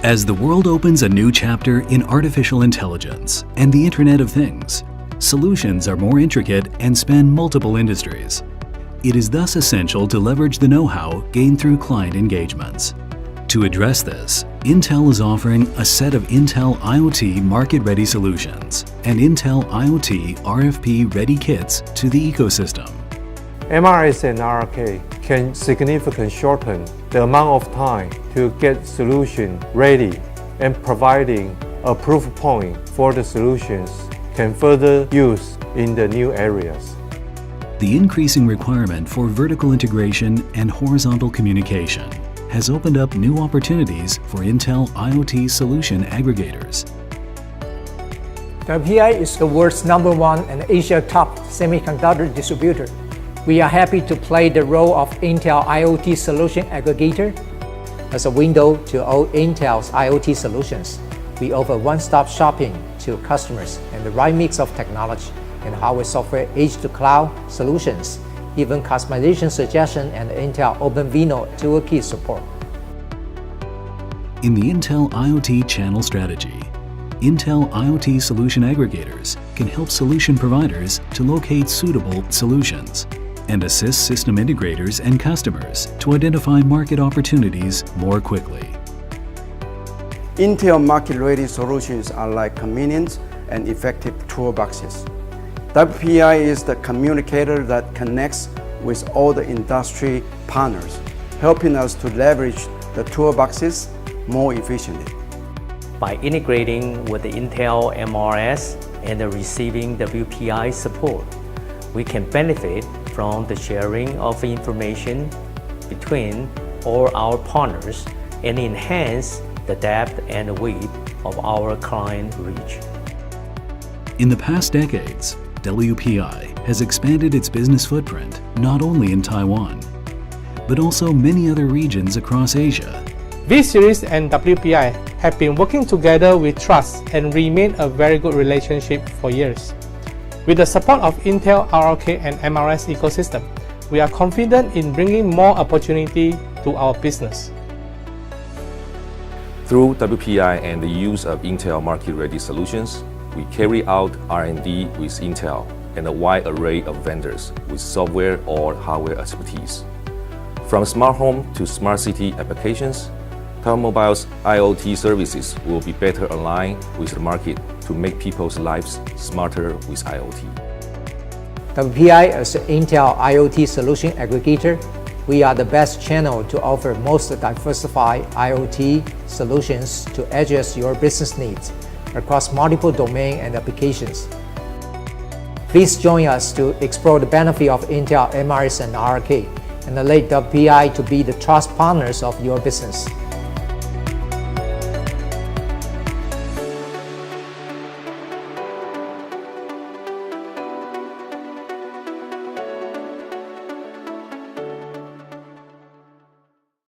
As the world opens a new chapter in artificial intelligence and the Internet of Things, solutions are more intricate and span multiple industries. It is thus essential to leverage the know-how gained through client engagements. To address this, Intel is offering a set of Intel IoT market-ready solutions and Intel IoT RFP-ready kits to the ecosystem. MRS and RK can significantly shorten the amount of time to get solution ready, and providing a proof point for the solutions can further use in the new areas. The increasing requirement for vertical integration and horizontal communication has opened up new opportunities for Intel IoT Solution Aggregators. WPI is the world's #1 and Asia's top semiconductor distributor. We are happy to play the role of Intel IoT Solution Aggregator. As a window to all Intel's IoT solutions, we offer one-stop shopping to customers and the right mix of technology and hardware software edge-to-cloud solutions, even customization suggestion and Intel OpenVINO toolkit support. In the Intel IoT channel strategy, Intel IoT Solution Aggregators can help solution providers to locate suitable solutions and assist system integrators and customers to identify market opportunities more quickly. Intel market-ready solutions are like convenient and effective toolboxes. WPI is the communicator that connects with all the industry partners, helping us to leverage the toolboxes more efficiently. By integrating with the Intel MRS and receiving WPI support, we can benefit from the sharing of information between all our partners and enhance the depth and width of our client reach. In the past decades, WPI has expanded its business footprint not only in Taiwan, but also many other regions across Asia. V-Series and WPI have been working together with trust and remain a very good relationship for years. With the support of Intel RK and MRS ecosystem, we are confident in bringing more opportunity to our business. Through WPI and the use of Intel market-ready solutions, we carry out R&D with Intel and a wide array of vendors with software or hardware expertise. From smart home to smart city applications, Taiwan Mobile's IoT services will be better aligned with the market to make people's lives smarter with IoT. WPI as an Intel IoT Solution Aggregator, we are the best channel to offer most diversified IoT solutions to address your business needs across multiple domains and applications. Please join us to explore the benefit of Intel MRS and RK and let WPI to be the trust partners of your business.